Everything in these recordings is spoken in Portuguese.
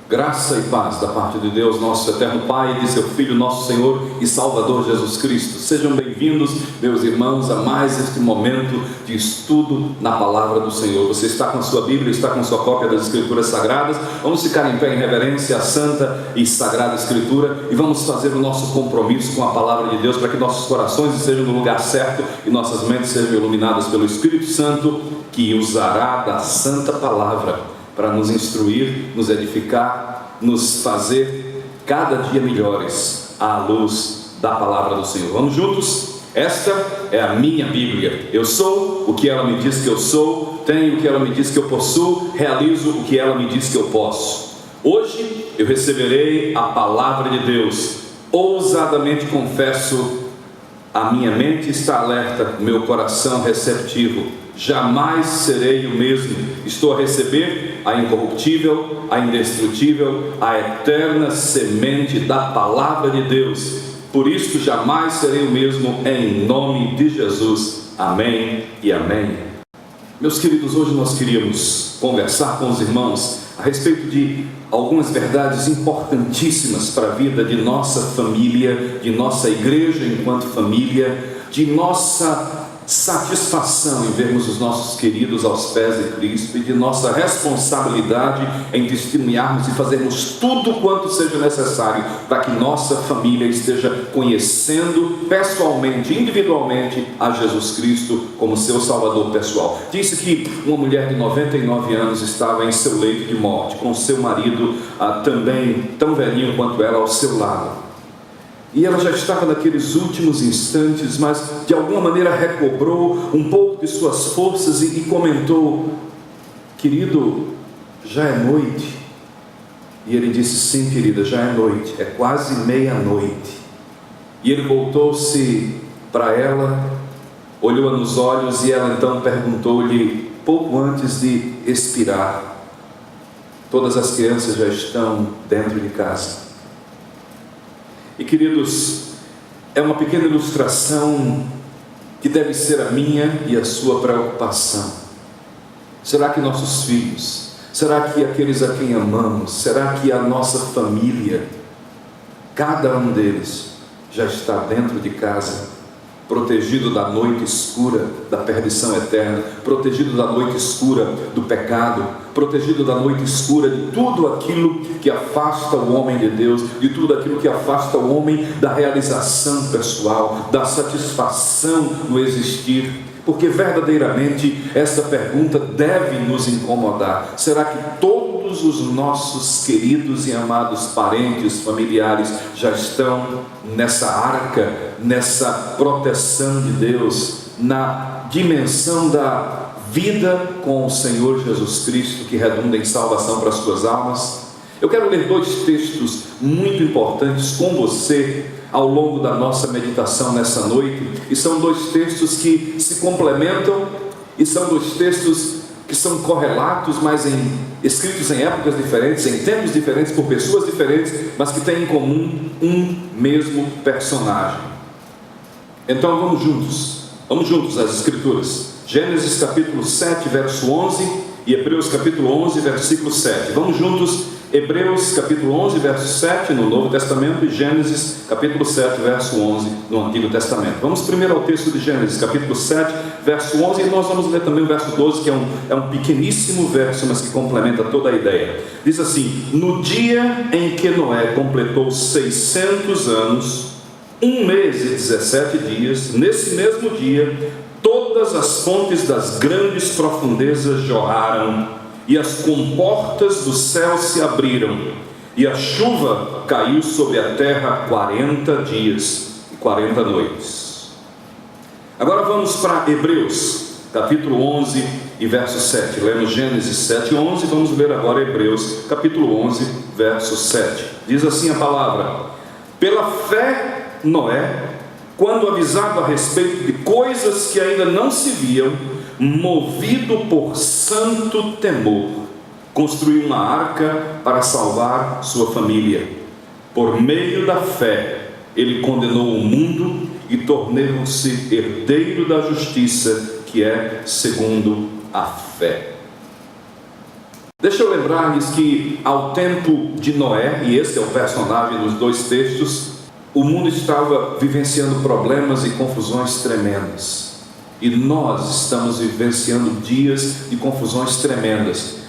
Graça e paz da parte de Deus, nosso eterno Pai, e de seu Filho, nosso Senhor e Salvador Jesus Cristo. Sejam bem-vindos, meus irmãos, a mais este momento de estudo na Palavra do Senhor. Você está com a sua Bíblia, está com a sua cópia das Escrituras Sagradas. Vamos ficar em pé em reverência à Santa e Sagrada Escritura e vamos fazer o nosso compromisso com a Palavra de Deus para que nossos corações estejam no lugar certo e nossas mentes sejam iluminadas pelo Espírito Santo, que usará da Santa Palavra para nos instruir, nos edificar, nos fazer cada dia melhores à luz da Palavra do Senhor. Vamos juntos? Esta é a minha Bíblia. Eu sou o que ela me diz que eu sou, tenho o que ela me diz que eu possuo, realizo o que ela me diz que eu posso. Hoje eu receberei a Palavra de Deus. Ousadamente confesso, a minha mente está alerta, meu coração receptivo. Jamais serei o mesmo. Estou a receber a incorruptível, a indestrutível, a eterna semente da Palavra de Deus. Por isso jamais serei o mesmo, em nome de Jesus. Amém e amém. Meus queridos, hoje nós queríamos conversar com os irmãos a respeito de algumas verdades importantíssimas para a vida de nossa família, de nossa igreja enquanto família, de nossa satisfação em vermos os nossos queridos aos pés de Cristo e de nossa responsabilidade em testemunharmos e fazermos tudo quanto seja necessário para que nossa família esteja conhecendo pessoalmente, individualmente a Jesus Cristo como seu Salvador pessoal. Disse que uma mulher de 99 anos estava em seu leito de morte, com seu marido também tão velhinho quanto ela ao seu lado. E ela já estava naqueles últimos instantes, mas de alguma maneira recobrou um pouco de suas forças e comentou: querido, já é noite. E ele disse: sim, querida, já é noite, é quase meia-noite. E ele voltou-se para ela, olhou-a nos olhos e ela então perguntou-lhe, pouco antes de expirar: todas as crianças já estão dentro de casa? E queridos, é uma pequena ilustração que deve ser a minha e a sua preocupação. Será que nossos filhos, será que aqueles a quem amamos, será que a nossa família, cada um deles já está dentro de casa, protegido da noite escura da perdição eterna, protegido da noite escura do pecado, protegido da noite escura de tudo aquilo que afasta o homem de Deus, de tudo aquilo que afasta o homem da realização pessoal, da satisfação no existir? Porque verdadeiramente essa pergunta deve nos incomodar. Será que todos os nossos queridos e amados parentes, familiares já estão nessa arca, nessa proteção de Deus, na dimensão da vida com o Senhor Jesus Cristo, que redunda em salvação para as suas almas? Eu quero ler dois textos muito importantes com você ao longo da nossa meditação nessa noite, e são dois textos que se complementam, e são dois textos que são correlatos, mas escritos em épocas diferentes, em tempos diferentes, por pessoas diferentes, mas que têm em comum um mesmo personagem. Então vamos juntos às Escrituras. Gênesis capítulo 7, verso 11, e Hebreus capítulo 11, versículo 7. Vamos juntos. Hebreus capítulo 11, verso 7 no Novo Testamento e Gênesis capítulo 7, verso 11 no Antigo Testamento. Vamos primeiro ao texto de Gênesis capítulo 7, verso 11, e nós vamos ler também o verso 12, que é um pequeníssimo verso, mas que complementa toda a ideia. Diz assim: no dia em que Noé completou 600 anos, 1 mês e 17 dias, nesse mesmo dia, todas as fontes das grandes profundezas jorraram, e as comportas do céu se abriram, e a chuva caiu sobre a terra 40 dias e 40 noites. Agora vamos para Hebreus, capítulo 11 e verso 7. Lemos Gênesis 7, 11, vamos ler agora Hebreus, capítulo 11, verso 7. Diz assim a palavra: pela fé, Noé, quando avisado a respeito de coisas que ainda não se viam, movido por santo temor, construiu uma arca para salvar sua família. Por meio da fé, ele condenou o mundo e tornou-se herdeiro da justiça, que é segundo a fé. Deixa eu lembrar-lhes que ao tempo de Noé, e esse é o personagem dos dois textos, o mundo estava vivenciando problemas e confusões tremendas. E nós estamos vivenciando dias de confusões tremendas.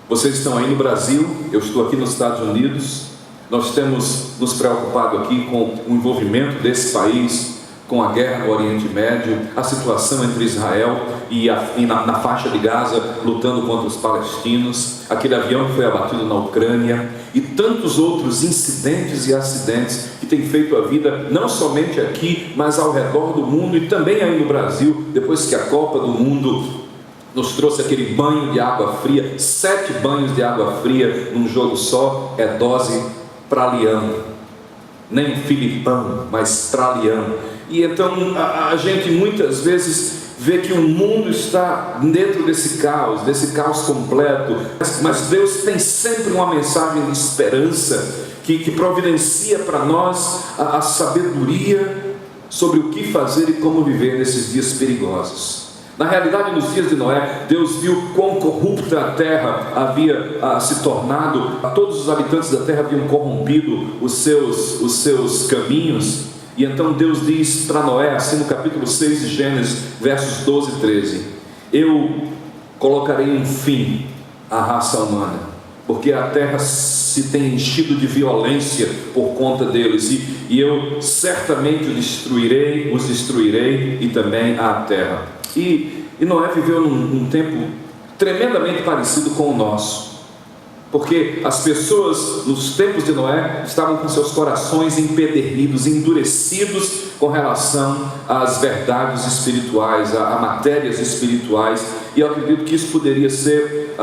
Vocês estão aí no Brasil, eu estou aqui nos Estados Unidos. Nós temos nos preocupado aqui com o envolvimento desse país, com a guerra no Oriente Médio, a situação entre Israel e na faixa de Gaza, lutando contra os palestinos, aquele avião que foi abatido na Ucrânia, e tantos outros incidentes e acidentes que têm feito a vida, não somente aqui, mas ao redor do mundo, e também aí no Brasil, depois que a Copa do Mundo nos trouxe aquele banho de água fria, 7 banhos de água fria num jogo só, é dose para leão, nem Filipão, mas para leão. E então a gente muitas vezes vê que o mundo está dentro desse caos completo, mas Deus tem sempre uma mensagem de esperança que providencia para nós a sabedoria sobre o que fazer e como viver nesses dias perigosos. Na realidade, nos dias de Noé, Deus viu quão corrupta a terra havia se tornado, todos os habitantes da terra haviam corrompido os seus caminhos, e então Deus diz para Noé, assim no capítulo 6 de Gênesis, versos 12 e 13: eu colocarei um fim à raça humana, porque a terra se tem enchido de violência por conta deles, e eu certamente os destruirei e também a terra. E Noé viveu num tempo tremendamente parecido com o nosso, porque as pessoas nos tempos de Noé estavam com seus corações empedernidos, endurecidos com relação às verdades espirituais, a matérias espirituais, e eu acredito que isso poderia ser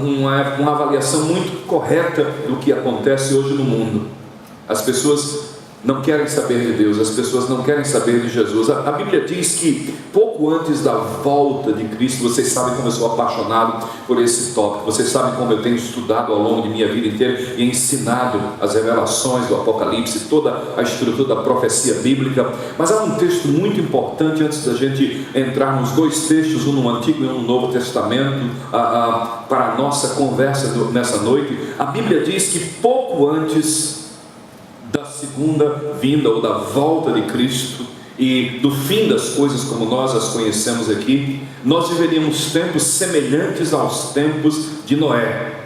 uma avaliação muito correta do que acontece hoje no mundo. As pessoas não querem saber de Deus, as pessoas não querem saber de Jesus. A Bíblia diz que pouco antes da volta de Cristo, vocês sabem como eu sou apaixonado por esse tópico, vocês sabem como eu tenho estudado ao longo de minha vida inteira e ensinado as revelações do Apocalipse, toda a estrutura da profecia bíblica. Mas há um texto muito importante antes da gente entrar nos dois textos, um no Antigo e um no Novo Testamento, para a nossa conversa nessa noite. A Bíblia diz que pouco antes da segunda vinda ou da volta de Cristo e do fim das coisas como nós as conhecemos aqui, nós viveríamos tempos semelhantes aos tempos de Noé.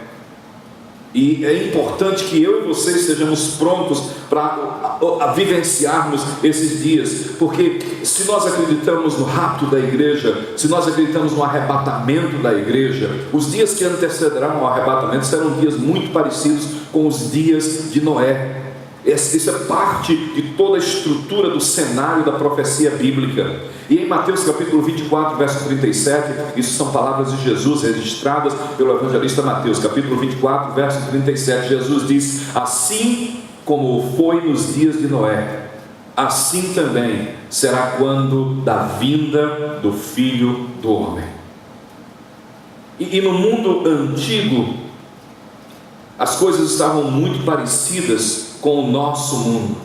E é importante que eu e vocês estejamos prontos para vivenciarmos esses dias, porque se nós acreditamos no rapto da igreja, se nós acreditamos no arrebatamento da igreja, os dias que antecederão ao arrebatamento serão dias muito parecidos com os dias de Noé. Isso é parte de toda a estrutura do cenário da profecia bíblica. E em Mateus capítulo 24, verso 37, isso são palavras de Jesus registradas pelo evangelista Mateus, capítulo 24, verso 37. Jesus diz: assim como foi nos dias de Noé, assim também será quando da vinda do Filho do Homem. E no mundo antigo, as coisas estavam muito parecidas com o nosso mundo.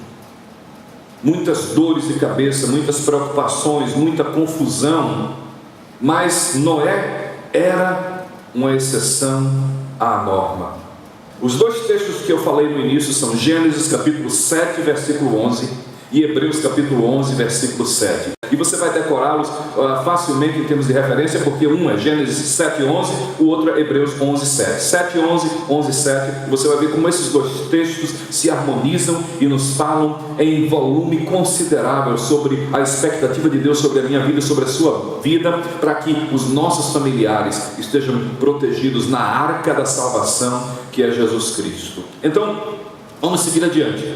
Muitas dores de cabeça, muitas preocupações, muita confusão. Mas Noé era uma exceção à norma. Os dois textos que eu falei no início são Gênesis capítulo 7, versículo 11 e Hebreus capítulo 11, versículo 7. E você vai decorá-los facilmente em termos de referência, porque um é Gênesis 7, 11, o outro é Hebreus 11, 7. 7, 11, 11, 7. E você vai ver como esses dois textos se harmonizam e nos falam em volume considerável sobre a expectativa de Deus sobre a minha vida, sobre a sua vida, para que os nossos familiares estejam protegidos na arca da salvação, que é Jesus Cristo. Então, vamos seguir adiante.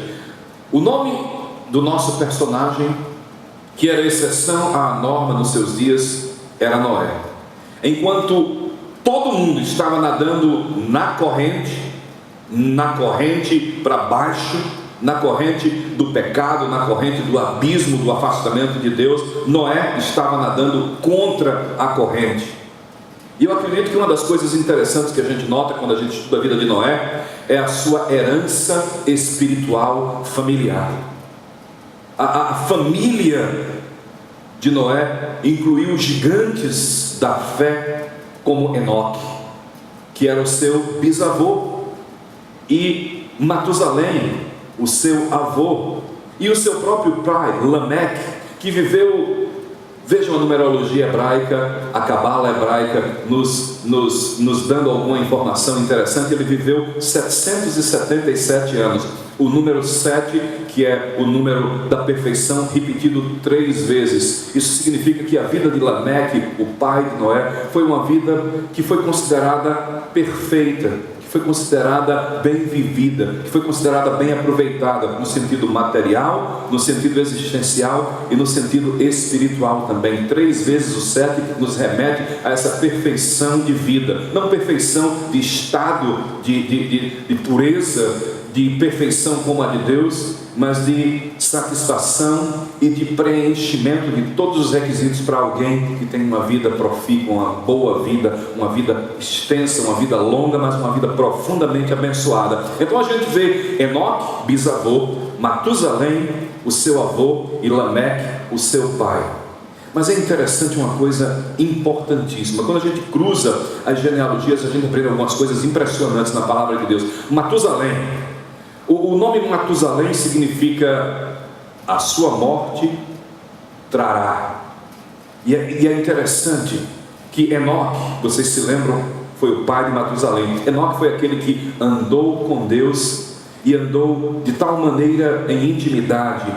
O nome do nosso personagem, que era exceção à norma nos seus dias, era Noé. Enquanto todo mundo estava nadando na corrente para baixo, na corrente do pecado, na corrente do abismo, do afastamento de Deus, Noé estava nadando contra a corrente. E eu acredito que uma das coisas interessantes que a gente nota quando a gente estuda a vida de Noé é a sua herança espiritual familiar. A família de Noé incluiu gigantes da fé como Enoque. que era o seu bisavô, e Matusalém, o seu avô, e o seu próprio pai, Lameque, que viveu, vejam a numerologia hebraica, a cabala hebraica, nos dando alguma informação interessante. Ele viveu 777 anos. O número 7, que é o número da perfeição, repetido 3 vezes. Isso significa que a vida de Lameque, o pai de Noé, foi uma vida que foi considerada perfeita, que foi considerada bem vivida, que foi considerada bem aproveitada, no sentido material, no sentido existencial e no sentido espiritual também. 3 vezes o 7 nos remete a essa perfeição de vida, não perfeição de estado de pureza, de perfeição como a de Deus, mas de satisfação e de preenchimento de todos os requisitos para alguém que tem uma vida profícua, uma boa vida, uma vida extensa, uma vida longa, mas uma vida profundamente abençoada. Então a gente vê Enoque, bisavô, Matusalém, o seu avô, e Lameque, o seu pai. Mas é interessante uma coisa importantíssima. Quando a gente cruza as genealogias, a gente aprende algumas coisas impressionantes na palavra de Deus. Matusalém, o nome Matusalém significa a sua morte trará. E é interessante que Enoque, vocês se lembram, foi o pai de Matusalém. Enoque foi aquele que andou com Deus e andou de tal maneira em intimidade,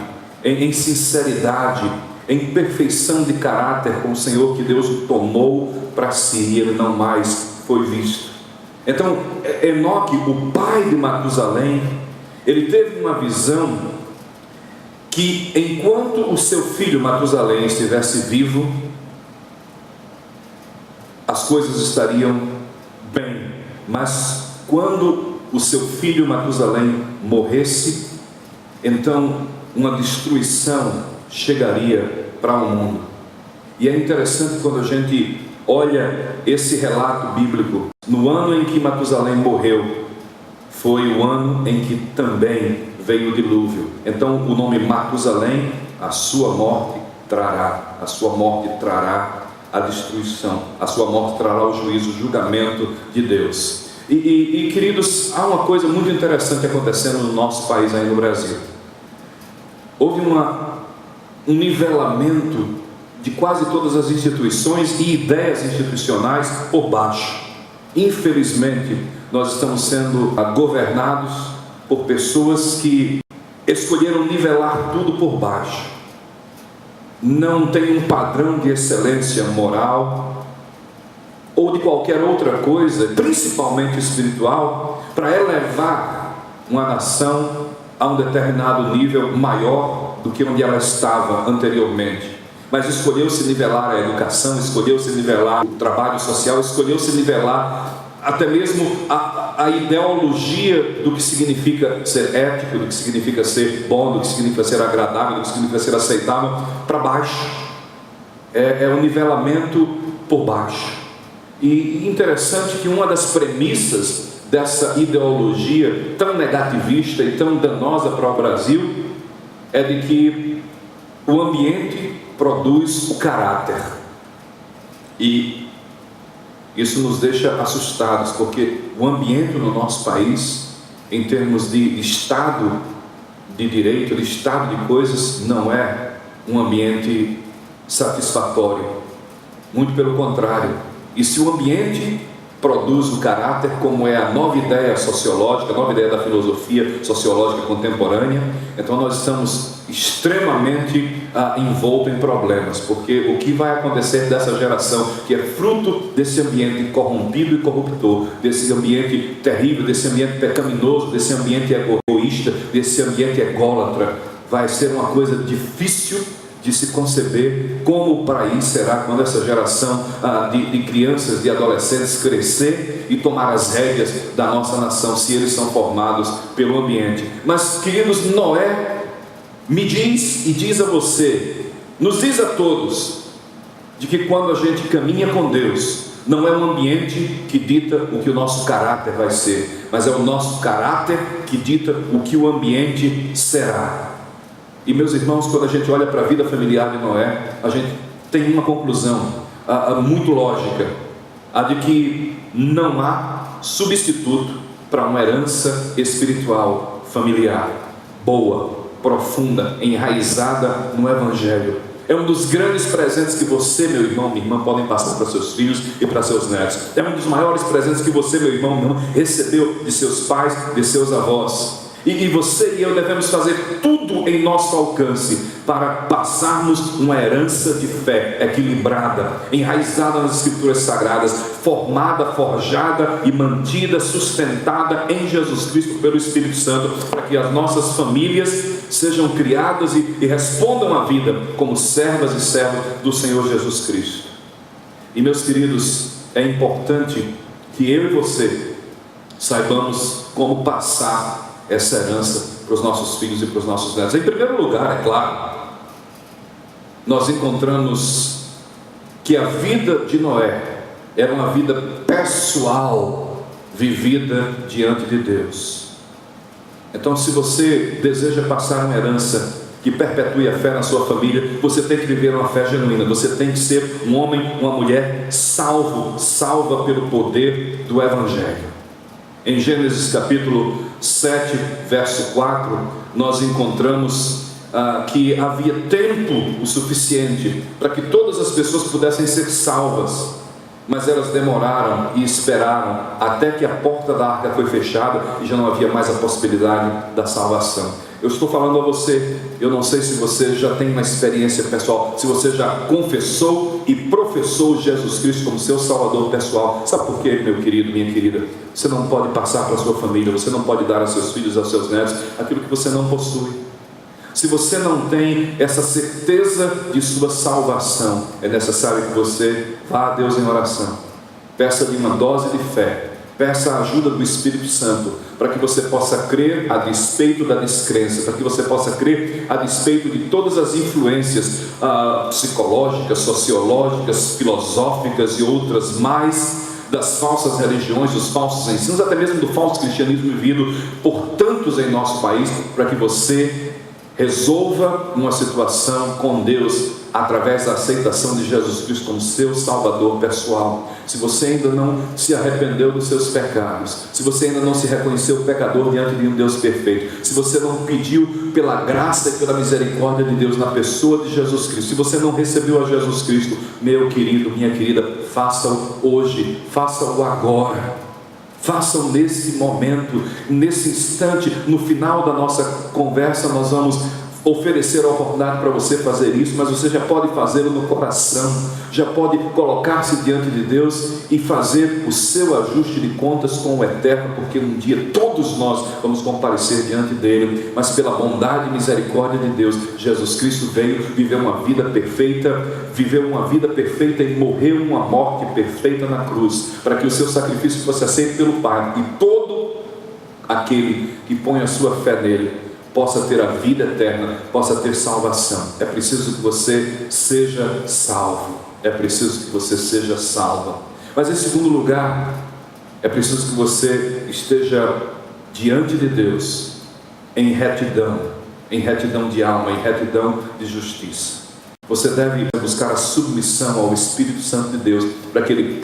em sinceridade, em perfeição de caráter com o Senhor, que Deus o tomou para si e ele não mais foi visto. Então Enoque, o pai de Matusalém, ele teve uma visão que enquanto o seu filho Matusalém estivesse vivo, as coisas estariam bem, mas quando o seu filho Matusalém morresse, então uma destruição chegaria para o mundo. E é interessante quando a gente olha esse relato bíblico. No ano em que Matusalém morreu, foi o ano em que também veio o dilúvio. Então o nome Matusalém, a sua morte trará, a sua morte trará a destruição, a sua morte trará o juízo, o julgamento de Deus. E queridos, há uma coisa muito interessante acontecendo no nosso país, aí no Brasil. Houve um nivelamento de quase todas as instituições e ideias institucionais por baixo. Infelizmente, nós estamos sendo governados por pessoas que escolheram nivelar tudo por baixo. Não tem um padrão de excelência moral ou de qualquer outra coisa, principalmente espiritual, para elevar uma nação a um determinado nível maior do que onde ela estava anteriormente. Mas escolheu-se nivelar a educação, escolheu-se nivelar o trabalho social, escolheu-se nivelar até mesmo a ideologia do que significa ser ético, do que significa ser bom, do que significa ser agradável, do que significa ser aceitável, para baixo. É um nivelamento por baixo. E interessante que uma das premissas dessa ideologia tão negativista e tão danosa para o Brasil é de que o ambiente produz o caráter. E isso nos deixa assustados, porque o ambiente no nosso país, em termos de estado de direito, de estado de coisas, não é um ambiente satisfatório. Muito pelo contrário. E se o ambiente produz o caráter, como é a nova ideia sociológica, a nova ideia da filosofia sociológica contemporânea, então nós estamos extremamente envoltos em problemas, porque o que vai acontecer dessa geração, que é fruto desse ambiente corrompido e corruptor, desse ambiente terrível, desse ambiente pecaminoso, desse ambiente egoísta, desse ambiente ególatra, vai ser uma coisa difícil de se conceber como o país será quando essa geração de crianças, de adolescentes crescer e tomar as rédeas da nossa nação, se eles são formados pelo ambiente. Mas, queridos, Noé me diz e diz a você, nos diz a todos, de que quando a gente caminha com Deus, não é o ambiente que dita o que o nosso caráter vai ser, mas é o nosso caráter que dita o que o ambiente será. E meus irmãos, quando a gente olha para a vida familiar de Noé, a gente tem uma conclusão muito lógica, a de que não há substituto para uma herança espiritual familiar, boa, profunda, enraizada no Evangelho. É um dos grandes presentes que você, meu irmão, minha irmã, podem passar para seus filhos e para seus netos. É um dos maiores presentes que você, meu irmão, minha irmã, recebeu de seus pais, de seus avós. E você e eu devemos fazer tudo em nosso alcance para passarmos uma herança de fé equilibrada, enraizada nas Escrituras Sagradas, formada, forjada e mantida, sustentada em Jesus Cristo pelo Espírito Santo, para que as nossas famílias sejam criadas e respondam à vida como servas e servos do Senhor Jesus Cristo. E, meus queridos, é importante que eu e você saibamos como passar essa herança para os nossos filhos e para os nossos netos. Em primeiro lugar, é claro, nós encontramos que a vida de Noé era uma vida pessoal, vivida diante de Deus. Então, se você deseja passar uma herança que perpetue a fé na sua família, você tem que viver uma fé genuína, você tem que ser um homem, uma mulher salva pelo poder do Evangelho. Em Gênesis capítulo 7, verso 4, nós encontramos que havia tempo o suficiente para que todas as pessoas pudessem ser salvas, mas elas demoraram e esperaram até que a porta da arca foi fechada e já não havia mais a possibilidade da salvação. Eu estou falando a você, eu não sei se você já tem uma experiência pessoal, se você já confessou e professou Jesus Cristo como seu Salvador pessoal. Sabe por quê, meu querido, minha querida? Você não pode passar para a sua família, você não pode dar aos seus filhos, aos seus netos, aquilo que você não possui. Se você não tem essa certeza de sua salvação, é necessário que você vá a Deus em oração, peça-lhe uma dose de fé, peça a ajuda do Espírito Santo, para que você possa crer a despeito da descrença, para que você possa crer a despeito de todas as influências psicológicas, sociológicas, filosóficas e outras mais, das falsas religiões, dos falsos ensinos, até mesmo do falso cristianismo vivido por tantos em nosso país, para que você resolva uma situação com Deus através da aceitação de Jesus Cristo como seu Salvador pessoal. Se você ainda não se arrependeu dos seus pecados, se você ainda não se reconheceu pecador diante de um Deus perfeito, se você não pediu pela graça e pela misericórdia de Deus na pessoa de Jesus Cristo, se você não recebeu a Jesus Cristo, meu querido, minha querida, faça-o hoje, faça-o agora. Façam nesse momento, nesse instante, no final da nossa conversa, nós vamos oferecer a oportunidade para você fazer isso, mas você já pode fazê-lo no coração, já pode colocar-se diante de Deus e fazer o seu ajuste de contas com o Eterno, porque um dia todos nós vamos comparecer diante dele, mas pela bondade e misericórdia de Deus, Jesus Cristo veio viver uma vida perfeita, viveu uma vida perfeita e morreu uma morte perfeita na cruz, para que o seu sacrifício fosse aceito pelo Pai, e todo aquele que põe a sua fé nele possa ter a vida eterna, possa ter salvação. É preciso que você seja salvo, é preciso que você seja salva. Mas em segundo lugar, é preciso que você esteja diante de Deus em retidão de alma, em retidão de justiça. Você deve buscar a submissão ao Espírito Santo de Deus, para que Ele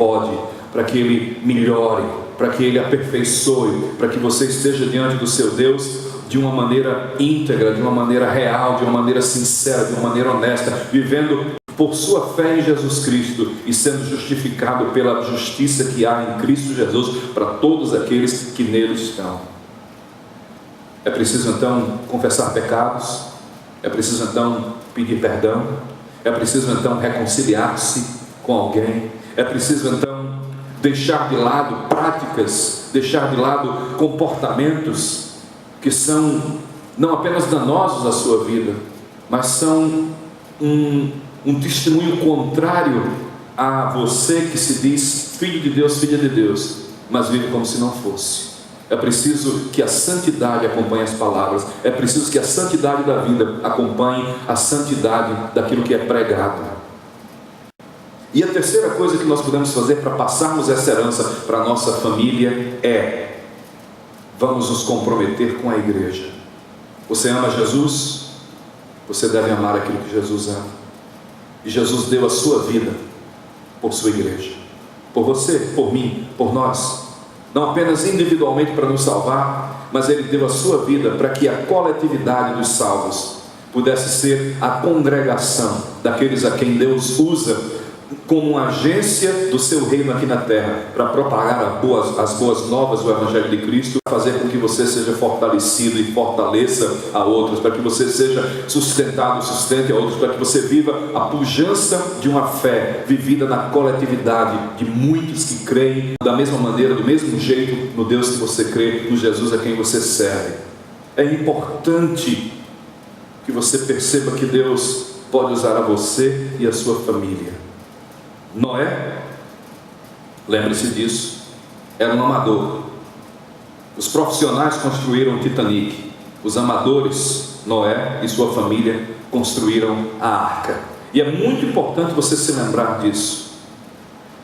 para que Ele melhore, para que Ele aperfeiçoe, para que você esteja diante do seu Deus de uma maneira íntegra, de uma maneira real, de uma maneira sincera, de uma maneira honesta, vivendo por sua fé em Jesus Cristo e sendo justificado pela justiça que há em Cristo Jesus para todos aqueles que nele estão. É preciso então confessar pecados, é preciso então pedir perdão, é preciso então reconciliar-se com alguém, é preciso então deixar de lado práticas, deixar de lado comportamentos que são não apenas danosos à sua vida, mas são um testemunho contrário a você que se diz filho de Deus, filha de Deus, mas vive como se não fosse. É preciso que a santidade acompanhe as palavras, é preciso que a santidade da vida acompanhe a santidade daquilo que é pregado. E a terceira coisa que nós podemos fazer para passarmos essa herança para a nossa família é: vamos nos comprometer com a igreja. Você ama Jesus? Você deve amar aquilo que Jesus ama. E Jesus deu a sua vida por sua igreja, por você, por mim, por nós. não apenas individualmente para nos salvar, mas Ele deu a sua vida para que a coletividade dos salvos pudesse ser a congregação daqueles a quem Deus usa como uma agência do seu reino aqui na terra, para propagar as boas novas do Evangelho de Cristo, para fazer com que você seja fortalecido e fortaleça a outros, para que você seja sustentado e sustente a outros, para que você viva a pujança de uma fé vivida na coletividade de muitos que creem da mesma maneira, do mesmo jeito no Deus que você crê, no Jesus a quem você serve. É importante que você perceba que Deus pode usar a você e a sua família. Noé, lembre-se disso, era um amador. Os profissionais construíram o Titanic. Os amadores, Noé e sua família, construíram a arca. E é muito importante você se lembrar disso.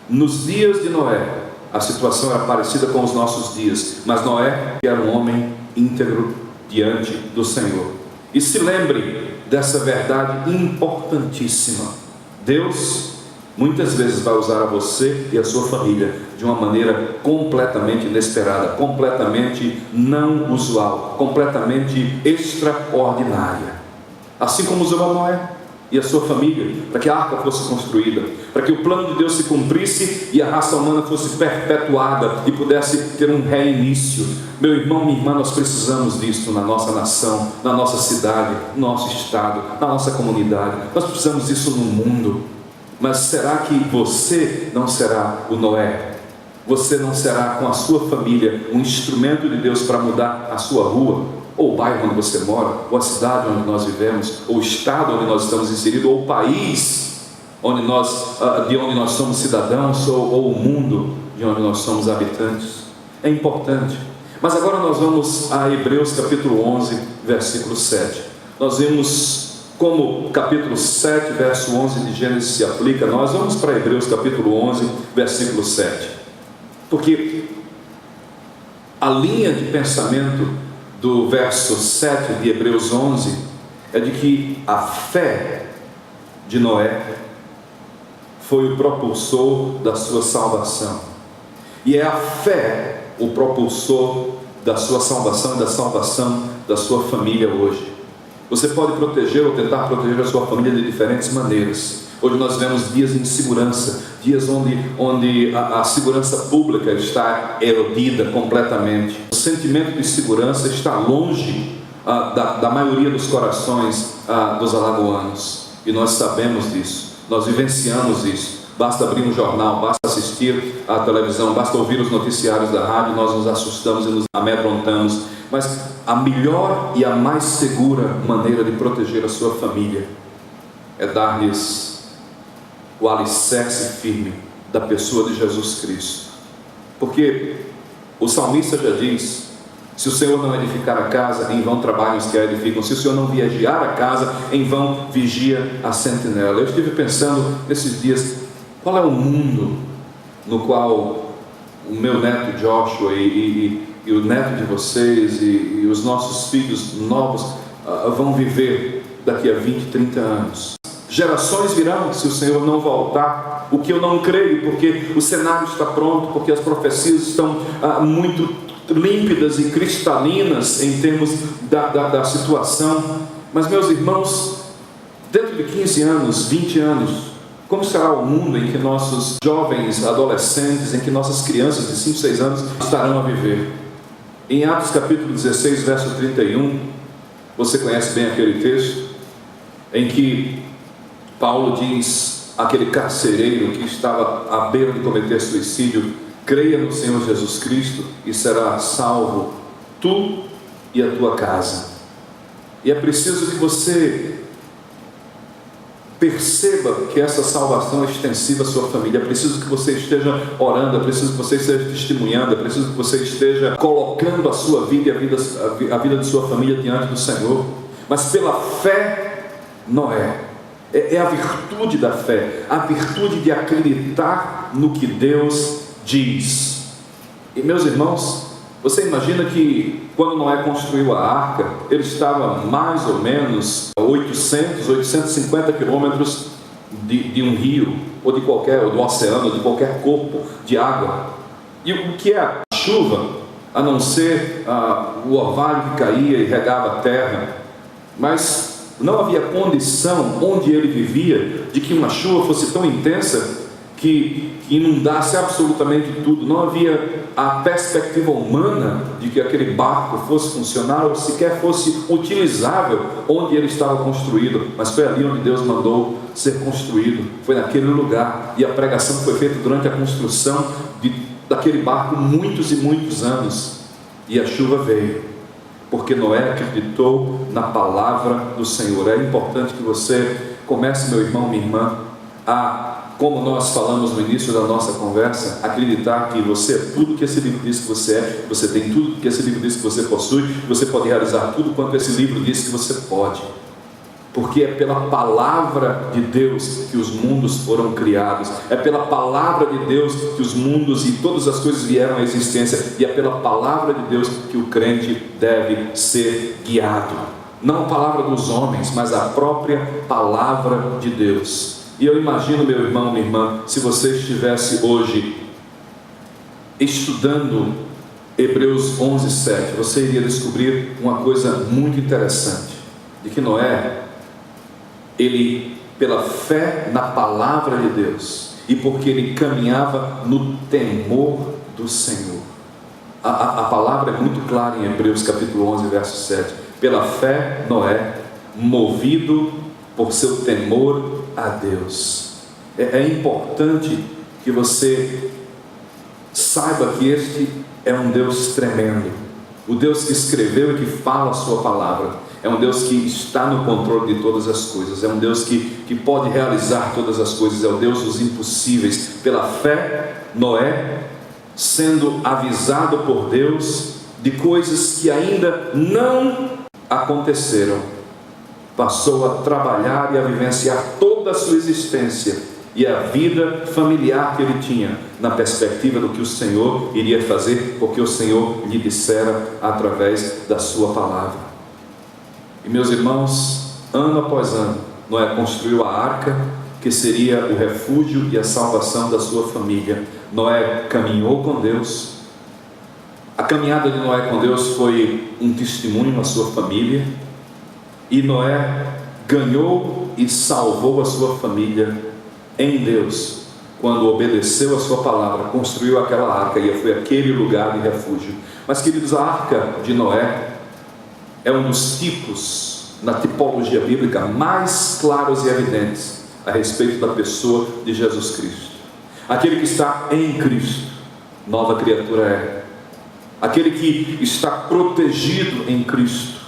Nos dias de Noé, a situação era parecida com os nossos dias, mas Noé era um homem íntegro diante do Senhor. E se lembre dessa verdade importantíssima: Deus muitas vezes vai usar a você e a sua família de uma maneira completamente inesperada, completamente não usual, completamente extraordinária. Assim como usou a Noé e a sua família, para que a arca fosse construída, para que o plano de Deus se cumprisse e a raça humana fosse perpetuada e pudesse ter um reinício. Meu irmão, minha irmã, nós precisamos disso na nossa nação, na nossa cidade, no nosso estado, na nossa comunidade. Nós precisamos disso no mundo. Mas será que você não será o Noé? Você não será com a sua família um instrumento de Deus para mudar a sua rua, ou o bairro onde você mora, ou a cidade onde nós vivemos, ou o estado onde nós estamos inseridos, ou o país de onde nós somos cidadãos, ou o mundo de onde nós somos habitantes? É importante. Mas agora nós vamos a Hebreus capítulo 11, versículo 7. Nós vemos como capítulo 7, verso 11 de Gênesis se aplica. Nós vamos para Hebreus capítulo 11, versículo 7. Porque a linha de pensamento do verso 7 de Hebreus 11 é de que a fé de Noé foi o propulsor da sua salvação. E é a fé o propulsor da sua salvação e da salvação da sua família hoje. Você pode proteger ou tentar proteger a sua família de diferentes maneiras. Hoje nós vemos dias de insegurança, dias onde a segurança pública está erodida completamente. O sentimento de segurança está longe da maioria dos corações dos alagoanos. E nós sabemos disso, nós vivenciamos isso. Basta abrir um jornal, basta assistir à televisão, basta ouvir os noticiários da rádio, nós nos assustamos e nos amedrontamos. Mas a melhor e a mais segura maneira de proteger a sua família é dar-lhes o alicerce firme da pessoa de Jesus Cristo. Porque o salmista já diz: se o Senhor não edificar a casa, em vão trabalham os que a edificam. Se o Senhor não vigiar a casa, em vão vigia a sentinela. Eu estive pensando nesses dias, qual é o mundo no qual o meu neto Joshua e o neto de vocês e os nossos filhos novos vão viver daqui a 20, 30 anos. Gerações virão se o Senhor não voltar, o que eu não creio, porque o cenário está pronto, porque as profecias estão muito límpidas e cristalinas em termos da situação. Mas, meus irmãos, dentro de 15 anos, 20 anos, como será o mundo em que nossos jovens, adolescentes, em que nossas crianças de 5, 6 anos estarão a viver? Em Atos capítulo 16, verso 31, você conhece bem aquele texto, em que Paulo diz àquele carcereiro que estava à beira de cometer suicídio: creia no Senhor Jesus Cristo e será salvo tu e a tua casa. E é preciso que você perceba que essa salvação é extensiva à sua família. É preciso que você esteja orando, é preciso que você esteja testemunhando, é preciso que você esteja colocando a sua vida e a vida de sua família diante do Senhor. Mas pela fé, Noé, é a virtude da fé, a virtude de acreditar no que Deus diz. E, meus irmãos, você imagina que quando Noé construiu a arca, ele estava mais ou menos a 850 quilômetros de um rio, ou do oceano, de qualquer corpo de água. E o que é a chuva, a não ser o orvalho que caía e regava a terra, mas não havia condição onde ele vivia de que uma chuva fosse tão intensa que inundasse absolutamente tudo. Não havia a perspectiva humana de que aquele barco fosse funcionar ou sequer fosse utilizável onde ele estava construído, mas foi ali onde Deus mandou ser construído, foi naquele lugar, e a pregação foi feita durante a construção daquele barco muitos e muitos anos, e a chuva veio, porque Noé acreditou na palavra do Senhor. É importante que você comece, meu irmão, minha irmã, como nós falamos no início da nossa conversa, acreditar que você é tudo que esse livro diz que você é, você tem tudo que esse livro diz que você possui, você pode realizar tudo quanto esse livro diz que você pode, porque é pela palavra de Deus que os mundos foram criados, é pela palavra de Deus que os mundos e todas as coisas vieram à existência, e é pela palavra de Deus que o crente deve ser guiado, não a palavra dos homens, mas a própria palavra de Deus. E eu imagino, meu irmão, minha irmã, se você estivesse hoje estudando Hebreus 11:7, você iria descobrir uma coisa muito interessante, de que Noé, ele, pela fé na palavra de Deus, e porque ele caminhava no temor do Senhor, a palavra é muito clara em Hebreus capítulo 11, verso 7, pela fé Noé, movido por seu temor a Deus. É importante que você saiba que este é um Deus tremendo, o Deus que escreveu e que fala a sua palavra, é um Deus que está no controle de todas as coisas, é um Deus que pode realizar todas as coisas, é o Deus dos impossíveis. Pela fé, Noé, sendo avisado por Deus de coisas que ainda não aconteceram, passou a trabalhar e a vivenciar toda a sua existência e a vida familiar que ele tinha, na perspectiva do que o Senhor iria fazer, porque o Senhor lhe dissera através da sua palavra. E meus irmãos, ano após ano, Noé construiu a arca, que seria o refúgio e a salvação da sua família. Noé caminhou com Deus. A caminhada de Noé com Deus foi um testemunho à sua família, e Noé ganhou e salvou a sua família em Deus, quando obedeceu a sua palavra, construiu aquela arca, e foi aquele lugar de refúgio. Mas, queridos, a arca de Noé é um dos tipos, na tipologia bíblica, mais claros e evidentes a respeito da pessoa de Jesus Cristo. Aquele que está em Cristo, nova criatura é. Aquele que está protegido em Cristo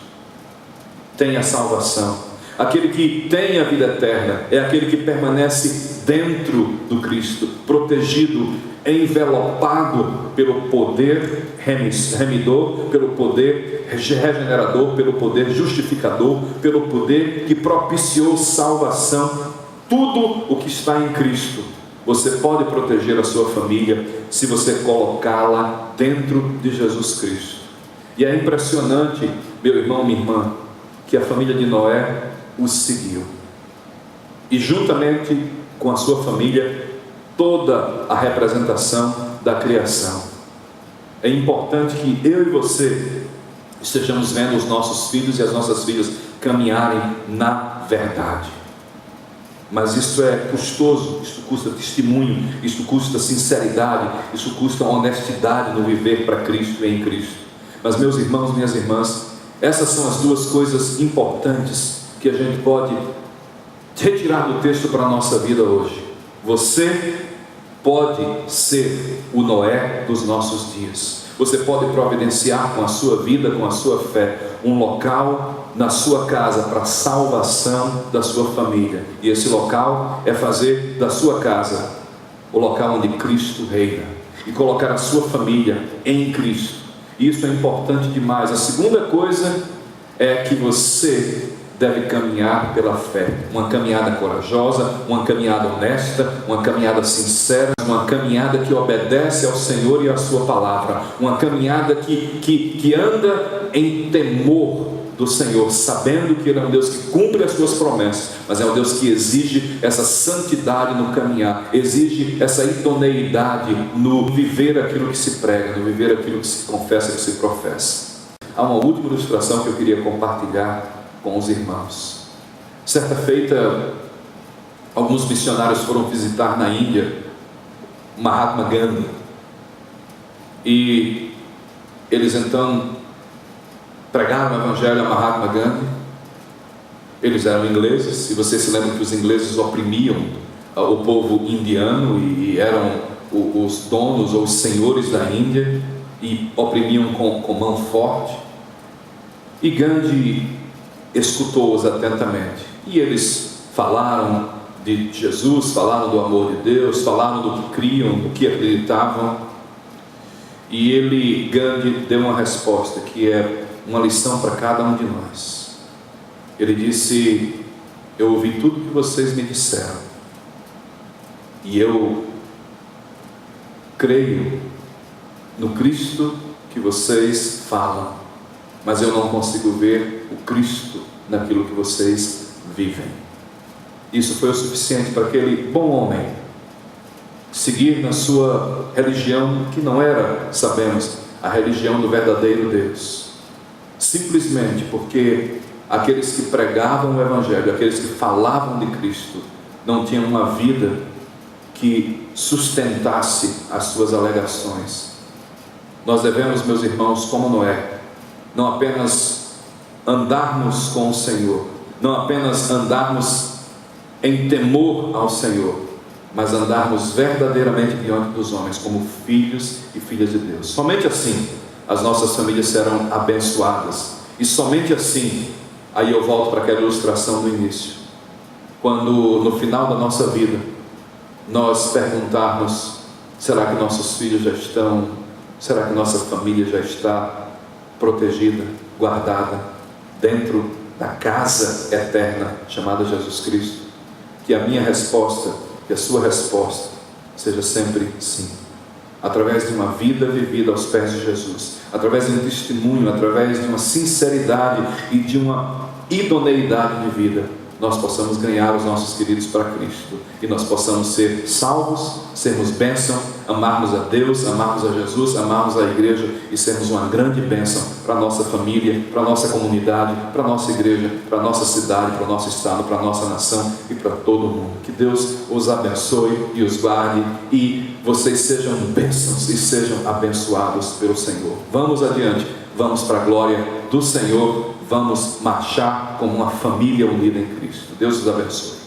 tem a salvação. Aquele que tem a vida eterna é aquele que permanece dentro do Cristo, protegido, envelopado pelo poder remidor, pelo poder regenerador, pelo poder justificador, pelo poder que propiciou salvação. Tudo o que está em Cristo, você pode proteger a sua família se você colocá-la dentro de Jesus Cristo. E é impressionante, meu irmão, minha irmã, que a família de Noé os seguiu, e juntamente com a sua família, toda a representação da criação. É importante que eu e você estejamos vendo os nossos filhos e as nossas filhas caminharem na verdade. Mas isso é custoso, isso custa testemunho, isso custa sinceridade, isso custa honestidade no viver para Cristo e em Cristo. Mas, meus irmãos, minhas irmãs, essas são as duas coisas importantes que a gente pode retirar do texto para a nossa vida hoje. Você pode ser o Noé dos nossos dias. Você pode providenciar com a sua vida, com a sua fé, um local na sua casa para a salvação da sua família. E esse local é fazer da sua casa o local onde Cristo reina, e colocar a sua família em Cristo. Isso é importante demais. A segunda coisa é que você deve caminhar pela fé, uma caminhada corajosa, uma caminhada honesta, uma caminhada sincera, uma caminhada que obedece ao Senhor e à sua palavra, uma caminhada que anda em temor do Senhor, sabendo que Ele é um Deus que cumpre as suas promessas, mas é um Deus que exige essa santidade no caminhar, exige essa idoneidade no viver aquilo que se prega, no viver aquilo que se confessa, que se professa. Há uma última ilustração que eu queria compartilhar com os irmãos. Certa feita, alguns missionários foram visitar na Índia Mahatma Gandhi, e eles então pregaram o evangelho a Mahatma Gandhi. Eles eram ingleses, e vocês se lembram que os ingleses oprimiam o povo indiano e eram os donos ou os senhores da Índia, e oprimiam com mão forte. E Gandhi escutou-os atentamente, e eles falaram de Jesus, falaram do amor de Deus, falaram do que criam, do que acreditavam. E Gandhi deu uma resposta que é uma lição para cada um de nós. Ele disse: eu ouvi tudo que vocês me disseram, e eu creio no Cristo que vocês falam, mas eu não consigo ver o Cristo naquilo que vocês vivem. Isso foi o suficiente para aquele bom homem seguir na sua religião, que não era, sabemos, a religião do verdadeiro Deus, simplesmente porque aqueles que pregavam o evangelho, aqueles que falavam de Cristo, não tinham uma vida que sustentasse as suas alegações. Nós devemos, meus irmãos, como Noé, não apenas andarmos com o Senhor, não apenas andarmos em temor ao Senhor, mas andarmos verdadeiramente diante dos homens como filhos e filhas de Deus. Somente assim as nossas famílias serão abençoadas, e somente assim, aí eu volto para aquela ilustração do início, quando no final da nossa vida nós perguntarmos: será que nossos filhos já estão, será que nossa família já está protegida, guardada dentro da casa eterna chamada Jesus Cristo? Que a minha resposta, que a sua resposta seja sempre sim, através de uma vida vivida aos pés de Jesus, através de um testemunho, através de uma sinceridade e de uma idoneidade de vida, nós possamos ganhar os nossos queridos para Cristo, e nós possamos ser salvos, sermos bênção, amarmos a Deus, amarmos a Jesus, amarmos a igreja e sermos uma grande bênção para a nossa família, para a nossa comunidade, para a nossa igreja, para a nossa cidade, para o nosso estado, para a nossa nação e para todo mundo. Que Deus os abençoe e os guarde, e vocês sejam bênçãos e sejam abençoados pelo Senhor. Vamos adiante, vamos para a glória do Senhor, vamos marchar como uma família unida em Cristo. Deus os abençoe.